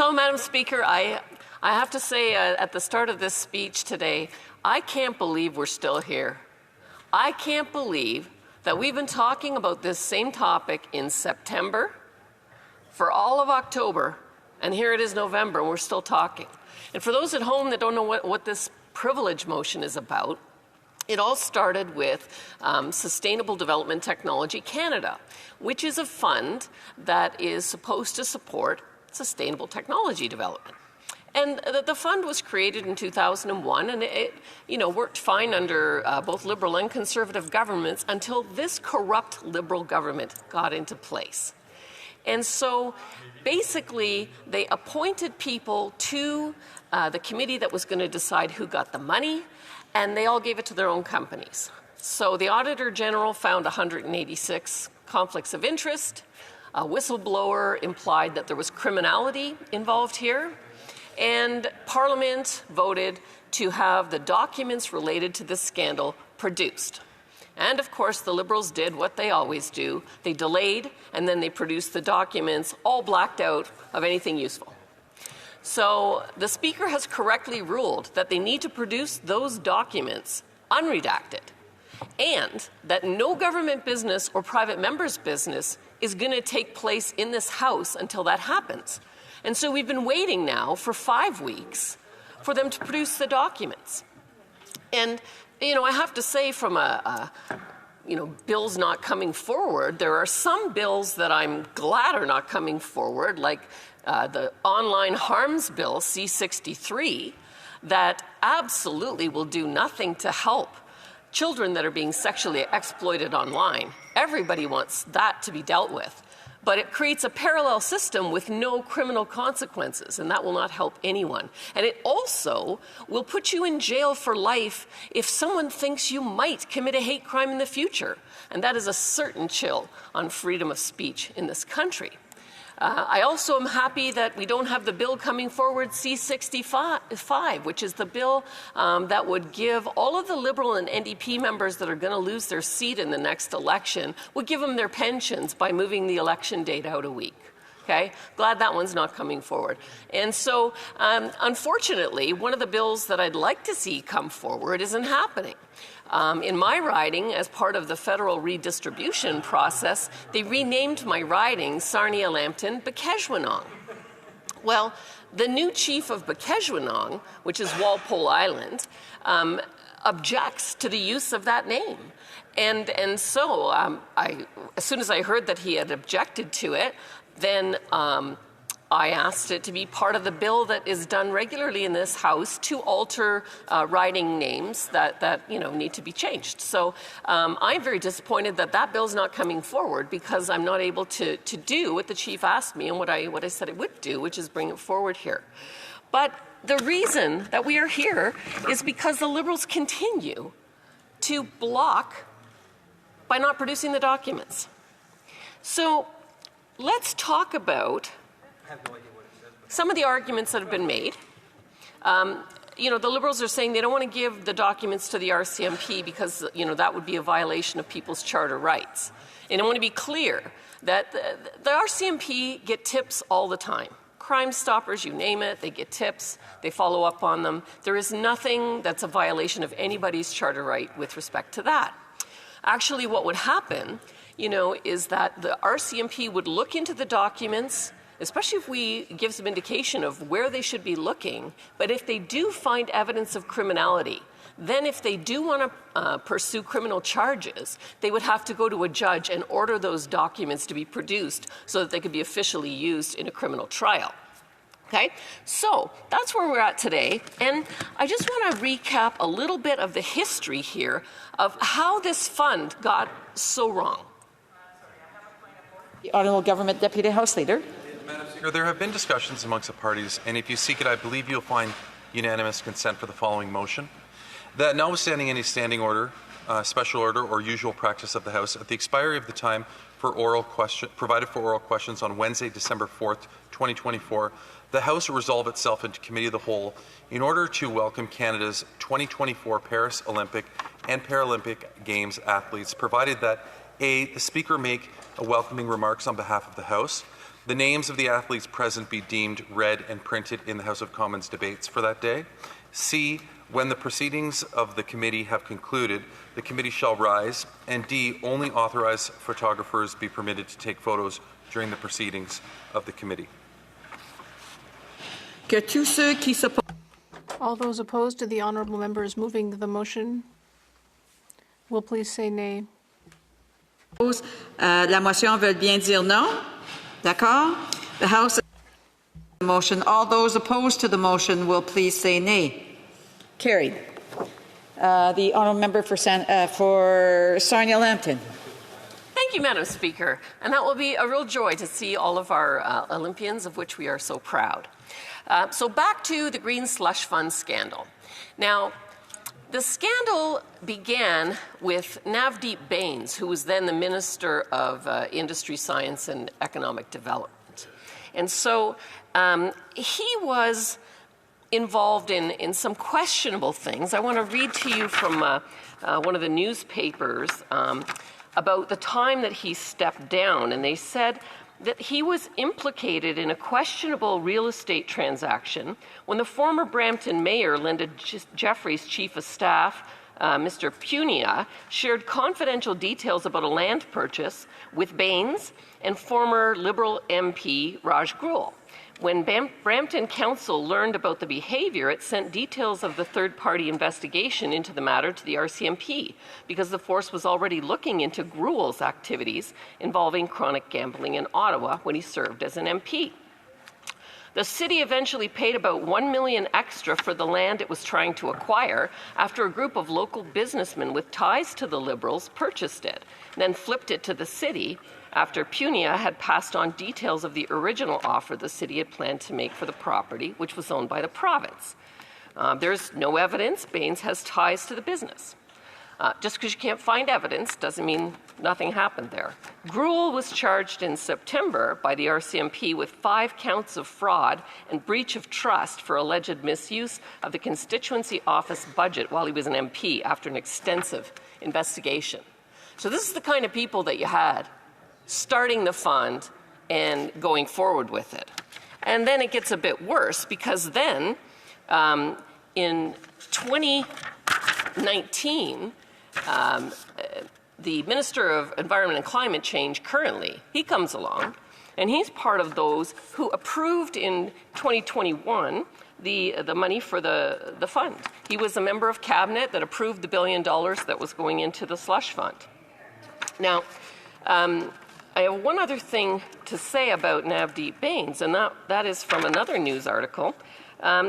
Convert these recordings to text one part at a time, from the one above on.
So, Madam Speaker, I have to say at the start of this speech today, I can't believe we're still here. I can't believe that we've been talking about this same topic in September, for all of October, and here it is November, and we're still talking. And for those at home that don't know what this privilege motion is about, it all started with Sustainable Development Technology Canada, which is a fund that is supposed to support sustainable technology development. And the fund was created in 2001, and it worked fine under both Liberal and Conservative governments until this corrupt Liberal government got into place. And so basically they appointed people to the committee that was going to decide who got the money, and they all gave it to their own companies. So the Auditor General found 186 conflicts of interest. A whistleblower implied that there was criminality involved here. And Parliament voted to have the documents related to this scandal produced. And of course, the Liberals did what they always do. They delayed, and then they produced the documents, all blacked out of anything useful. So the Speaker has correctly ruled that they need to produce those documents unredacted, and that no government business or private member's business is going to take place in this House until that happens. And so we've been waiting now for 5 weeks for them to produce the documents. And, I have to say from bills not coming forward, there are some bills that I'm glad are not coming forward, like the Online Harms Bill, C-63, that absolutely will do nothing to help children that are being sexually exploited online. Everybody wants that to be dealt with. But it creates a parallel system with no criminal consequences, and that will not help anyone. And it also will put you in jail for life if someone thinks you might commit a hate crime in the future. And that is a certain chill on freedom of speech in this country. I also am happy that we don't have the bill coming forward, C-65, which is the bill that would give all of the Liberal and NDP members that are going to lose their seat in the next election, would give them their pensions by moving the election date out a week. Okay? Glad that one's not coming forward. And so, unfortunately, one of the bills that I'd like to see come forward isn't happening. In my riding, as part of the federal redistribution process, they renamed my riding Sarnia-Lambton-Bikeshwanong. Well, the new chief of Bikeshwanong, which is Walpole Island, objects to the use of that name. And so, as soon as I heard that he had objected to it, then I asked it to be part of the bill that is done regularly in this House to alter riding names that need to be changed. So I'm very disappointed that that bill's not coming forward, because I'm not able to do what the chief asked me and what I said I would do, which is bring it forward here. But the reason that we are here is because the Liberals continue to block by not producing the documents. So let's talk about some of the arguments that have been made. The Liberals are saying they don't want to give the documents to the RCMP because, that would be a violation of people's charter rights. And I want to be clear that the RCMP get tips all the time. Crime Stoppers, you name it, they get tips, they follow up on them. There is nothing that's a violation of anybody's charter right with respect to that. Actually, what would happen, is that the RCMP would look into the documents, especially if we give some indication of where they should be looking. But if they do find evidence of criminality, then if they do want to pursue criminal charges, they would have to go to a judge and order those documents to be produced so that they could be officially used in a criminal trial. Okay, so that's where we're at today. And I just want to recap a little bit of the history here of how this fund got so wrong. The Honourable Government Deputy House Leader. Madam Speaker, there have been discussions amongst the parties, and if you seek it, I believe you'll find unanimous consent for the following motion. That notwithstanding any standing order, special order, or usual practice of the House, at the expiry of the time for provided for oral questions on Wednesday, December 4th, 2024, the House will resolve itself into Committee of the Whole in order to welcome Canada's 2024 Paris Olympic and Paralympic Games athletes, provided that A, the Speaker make welcoming remarks on behalf of the House, the names of the athletes present be deemed read and printed in the House of Commons debates for that day. C, when the proceedings of the committee have concluded, the committee shall rise. And D, only authorized photographers be permitted to take photos during the proceedings of the committee. Que tous ceux qui s'opposent. All those opposed to the honourable members moving the motion will please say nay. La motion veulent bien dire non. D'accord? The House motion. All those opposed to the motion will please say nay. Carried. The honourable member for Sarnia-Lambton. Thank you, Madam Speaker. And that will be a real joy to see all of our Olympians, of which we are so proud. So back to the Green Slush Fund scandal. Now, the scandal began with Navdeep Bains, who was then the Minister of Industry, Science and Economic Development. And so he was involved in some questionable things. I want to read to you from one of the newspapers about the time that he stepped down. And they said that he was implicated in a questionable real estate transaction when the former Brampton mayor, Linda Jeffries' chief of staff, Mr. Punia, shared confidential details about a land purchase with Bains and former Liberal MP Raj Grewal. When Brampton Council learned about the behavior, it sent details of the third-party investigation into the matter to the RCMP because the force was already looking into Grewal's activities involving chronic gambling in Ottawa when he served as an MP. The city eventually paid about $1 million extra for the land it was trying to acquire after a group of local businessmen with ties to the Liberals purchased it, then flipped it to the city after Punia had passed on details of the original offer the city had planned to make for the property, which was owned by the province. There's no evidence Bains has ties to the business. Just because you can't find evidence doesn't mean nothing happened there. Grewal was charged in September by the RCMP with 5 counts of fraud and breach of trust for alleged misuse of the constituency office budget while he was an MP after an extensive investigation. So this is the kind of people that you had starting the fund and going forward with it. And then it gets a bit worse because then in 2019, the Minister of Environment and Climate Change currently, he comes along and he's part of those who approved in 2021 the money for the fund. He was a member of cabinet that approved the $1 billion that was going into the slush fund. Now, I have one other thing to say about Navdeep Bains, and that is from another news article.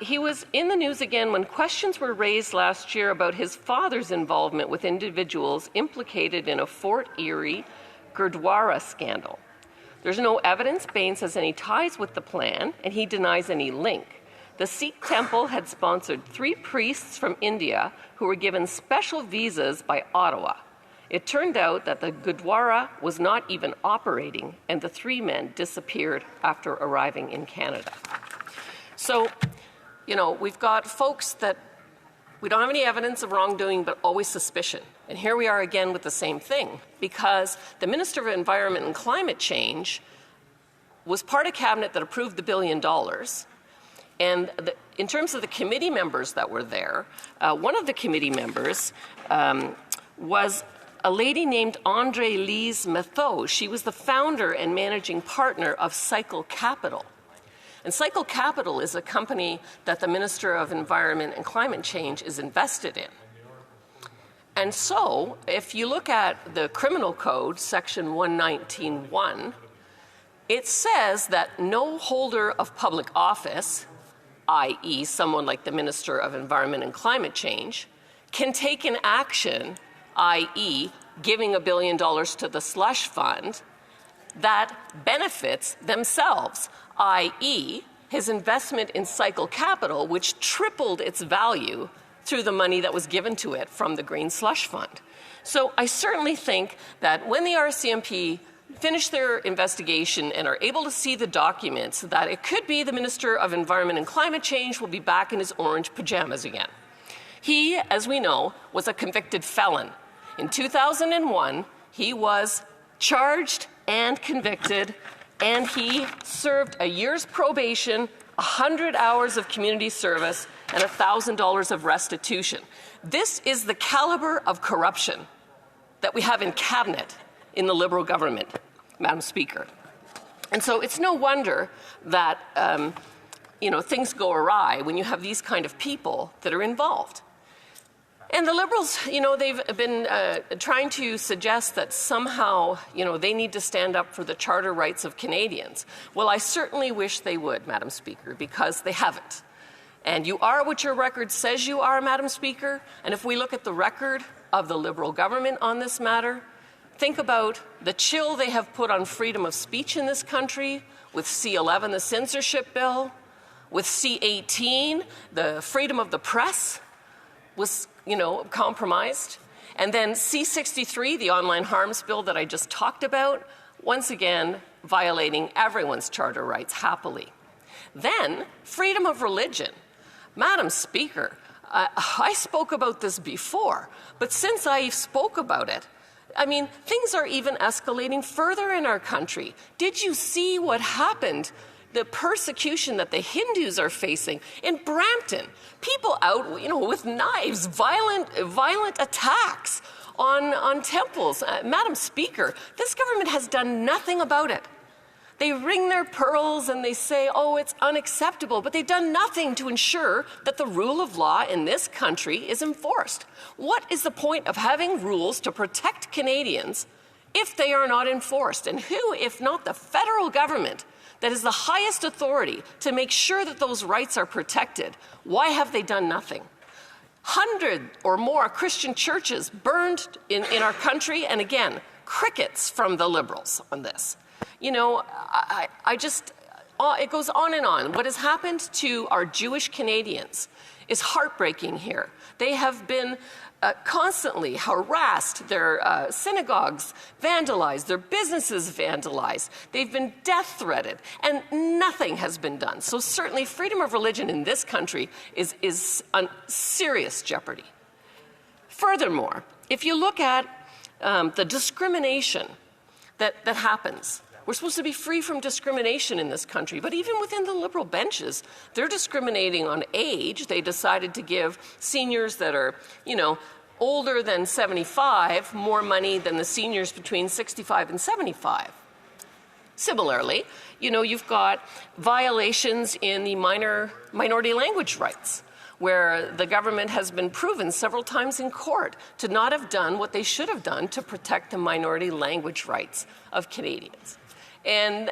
He was in the news again when questions were raised last year about his father's involvement with individuals implicated in a Fort Erie Gurdwara scandal. There's no evidence Bains has any ties with the plan, and he denies any link. The Sikh temple had sponsored 3 priests from India who were given special visas by Ottawa. It turned out that the Gurdwara was not even operating, and the 3 men disappeared after arriving in Canada. So, you know, we've got folks that we don't have any evidence of wrongdoing, but always suspicion. And here we are again with the same thing, because the Minister of Environment and Climate Change was part of cabinet that approved the $1 billion. And in terms of the committee members that were there, one of the committee members was a lady named Andre-Lise Mathot. She was the founder and managing partner of Cycle Capital. And Cycle Capital is a company that the Minister of Environment and Climate Change is invested in. And so, if you look at the Criminal Code, Section 119(1), it says that no holder of public office, i.e. someone like the Minister of Environment and Climate Change, can take an action, i.e. giving $1 billion to the slush fund, that benefits themselves, i.e. his investment in Cycle Capital, which tripled its value through the money that was given to it from the Green Slush Fund. So I certainly think that when the RCMP finish their investigation and are able to see the documents, that it could be the Minister of Environment and Climate Change will be back in his orange pajamas again. He, as we know, was a convicted felon. In 2001, he was charged and convicted and he served a year's probation, 100 hours of community service, and $1,000 of restitution. This is the caliber of corruption that we have in cabinet in the Liberal government, Madam Speaker. And so it's no wonder that things go awry when you have these kind of people that are involved. And the Liberals, they've been trying to suggest that somehow, they need to stand up for the charter rights of Canadians. Well, I certainly wish they would, Madam Speaker, because they haven't. And you are what your record says you are, Madam Speaker. And if we look at the record of the Liberal government on this matter, think about the chill they have put on freedom of speech in this country with C-11, the censorship bill, with C-18, the freedom of the press was, compromised. And then C-63, the online harms bill that I just talked about, once again, violating everyone's charter rights happily. Then, freedom of religion. Madam Speaker, I spoke about this before, but since I spoke about it, things are even escalating further in our country. Did you see what happened? The persecution that the Hindus are facing in Brampton. People out, with knives, violent attacks on temples. Madam Speaker, this government has done nothing about it. They wring their pearls and they say, oh, it's unacceptable, but they've done nothing to ensure that the rule of law in this country is enforced. What is the point of having rules to protect Canadians if they are not enforced? And who, if not the federal government, that is the highest authority to make sure that those rights are protected? Why have they done nothing? 100 or more Christian churches burned in our country, and again, crickets from the Liberals on this. It goes on and on. What has happened to our Jewish Canadians is heartbreaking here. They have been constantly harassed, their synagogues vandalized, their businesses vandalized. They've been death threatened, and nothing has been done. So certainly freedom of religion in this country is on serious jeopardy. Furthermore, if you look at the discrimination that happens, we're supposed to be free from discrimination in this country, but even within the Liberal benches, they're discriminating on age. They decided to give seniors that are, older than 75 more money than the seniors between 65 and 75. Similarly, you've got violations in the minority language rights, where the government has been proven several times in court to not have done what they should have done to protect the minority language rights of Canadians. And,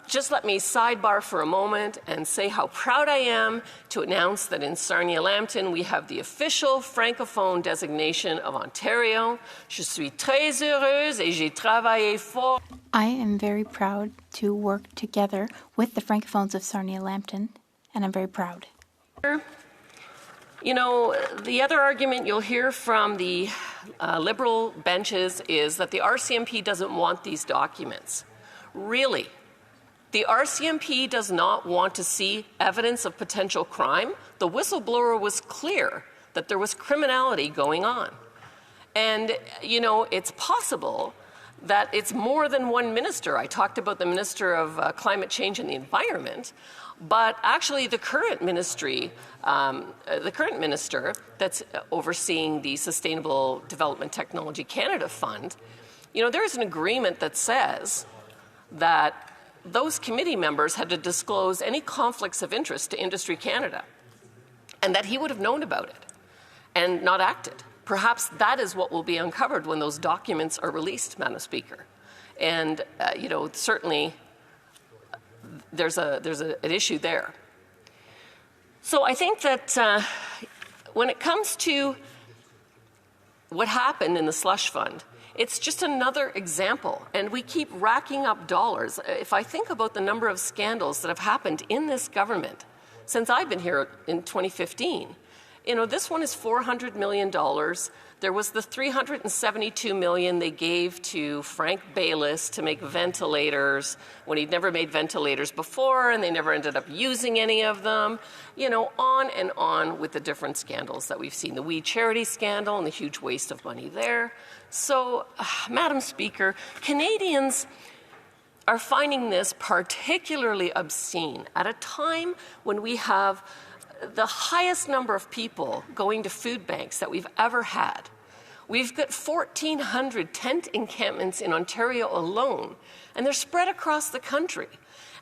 just let me sidebar for a moment and say how proud I am to announce that in Sarnia-Lambton we have the official francophone designation of Ontario. Je suis très heureuse et j'ai travaillé fort. I am very proud to work together with the francophones of Sarnia-Lambton, and I'm very proud. The other argument you'll hear from the Liberal benches is that the RCMP doesn't want these documents. Really? The RCMP does not want to see evidence of potential crime? The whistleblower was clear that there was criminality going on. And, it's possible that it's more than one minister. I talked about the Minister of Climate Change and the Environment. But actually, the current minister that's overseeing the Sustainable Development Technology Canada Fund, there is an agreement that says that those committee members had to disclose any conflicts of interest to Industry Canada, and that he would have known about it and not acted. Perhaps that is what will be uncovered when those documents are released, Madam Speaker. And, certainly there's an issue there. So I think that when it comes to what happened in the Slush Fund, it's just another example, and we keep racking up dollars. If I think about the number of scandals that have happened in this government since I've been here in 2015, this one is $400 million. There was the $372 million they gave to Frank Baylis to make ventilators when he'd never made ventilators before, and they never ended up using any of them. On and on with the different scandals that we've seen. The We Charity scandal and the huge waste of money there. So, Madam Speaker, Canadians are finding this particularly obscene at a time when we have the highest number of people going to food banks that we've ever had. We've got 1,400 tent encampments in Ontario alone, and they're spread across the country.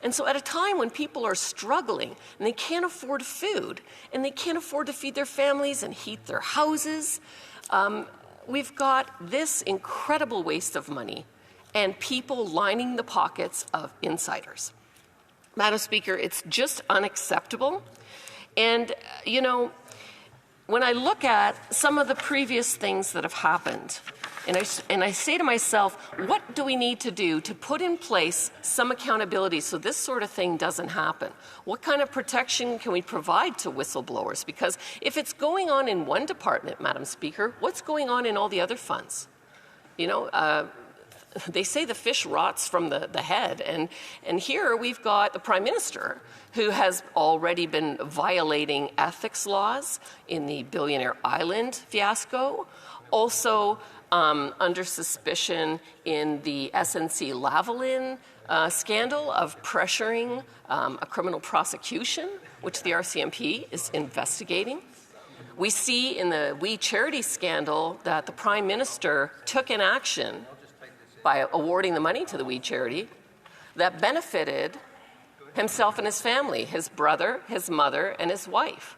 And so at a time when people are struggling and they can't afford food and they can't afford to feed their families and heat their houses, we've got this incredible waste of money and people lining the pockets of insiders. Madam Speaker, it's just unacceptable. And, you know, when I look at some of the previous things that have happened, and I say to myself, what do we need to do to put in place some accountability so this sort of thing doesn't happen? What kind of protection can we provide to whistleblowers? Because if it's going on in one department, Madam Speaker, what's going on in all the other funds? You know, they say the fish rots from the head, and here we've got the Prime Minister who has already been violating ethics laws in the Billionaire Island fiasco, also under suspicion in the SNC Lavalin scandal of pressuring a criminal prosecution, which the RCMP is investigating. We see in the We Charity scandal that the Prime Minister took an action by awarding the money to the We Charity that benefited himself and his family, his brother, his mother, and his wife.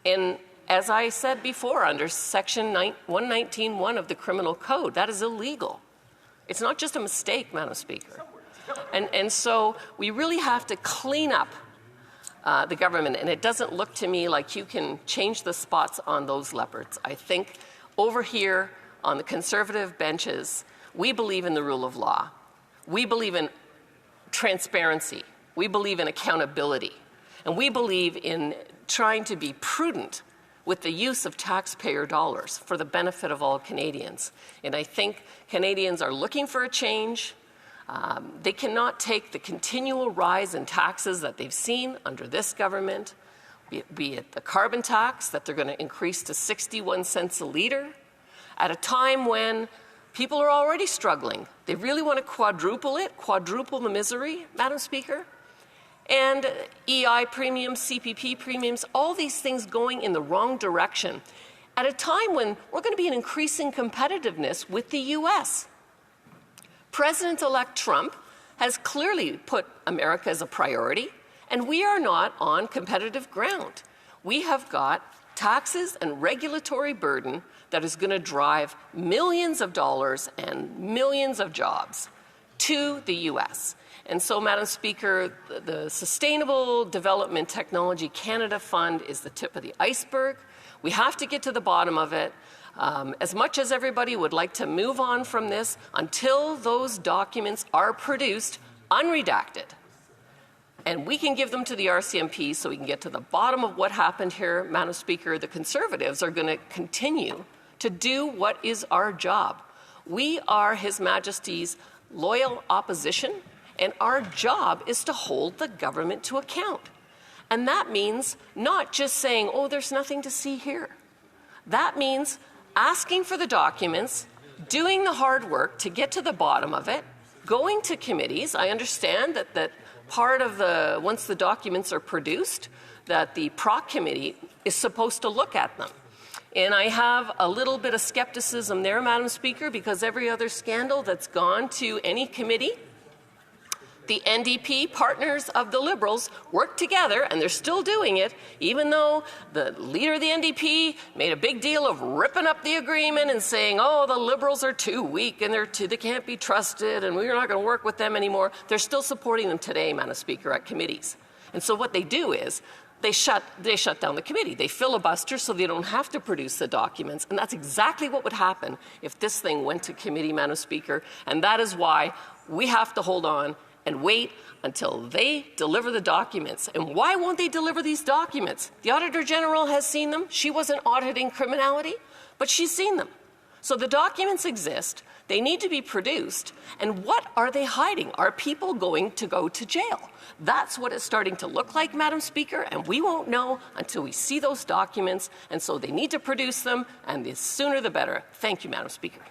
And as I said before, under Section 119.1 of the Criminal Code, that is illegal. It's not just a mistake, Madam Speaker. And so we really have to clean up the government, and it doesn't look to me like you can change the spots on those leopards. I think over here on the Conservative benches, we believe in the rule of law. We believe in transparency. We believe in accountability. And we believe in trying to be prudent with the use of taxpayer dollars for the benefit of all Canadians. And I think Canadians are looking for a change. They cannot take the continual rise in taxes that they've seen under this government, be it the carbon tax that they're going to increase to 61 cents a litre, at a time when people are already struggling. They really want to quadruple the misery, Madam Speaker. And EI premiums, CPP premiums, all these things going in the wrong direction at a time when we're going to be in increasing competitiveness with the U.S. President-elect Trump has clearly put America as a priority, and we are not on competitive ground. We have got taxes and regulatory burden that is going to drive millions of dollars and millions of jobs to the U.S. And so, Madam Speaker, the Sustainable Development Technology Canada Fund is the tip of the iceberg. We have to get to the bottom of it. As much as everybody would like to move on from this, until those documents are produced unredacted, and we can give them to the RCMP so we can get to the bottom of what happened here, Madam Speaker, the Conservatives are going to continue to do what is our job. We are His Majesty's loyal opposition, and our job is to hold the government to account. And that means not just saying, oh, there's nothing to see here. That means asking for the documents, doing the hard work to get to the bottom of it, going to committees. I understand that part of once the documents are produced, that the PROC committee is supposed to look at them. And I have a little bit of skepticism there, Madam Speaker, because every other scandal that's gone to any committee, the NDP, partners of the Liberals, worked together, and they're still doing it, even though the leader of the NDP made a big deal of ripping up the agreement and saying, oh, the Liberals are too weak and they can't be trusted and we're not going to work with them anymore. They're still supporting them today, Madam Speaker, at committees. And so what they do is they shut down the committee. They filibuster so they don't have to produce the documents. And that's exactly what would happen if this thing went to committee, Madam Speaker. And that is why we have to hold on and wait until they deliver the documents. And why won't they deliver these documents? The Auditor General has seen them. She wasn't auditing criminality, but she's seen them. So the documents exist. They need to be produced. And what are they hiding? Are people going to go to jail? That's what it's starting to look like, Madam Speaker, and we won't know until we see those documents. And so they need to produce them, and the sooner the better. Thank you, Madam Speaker.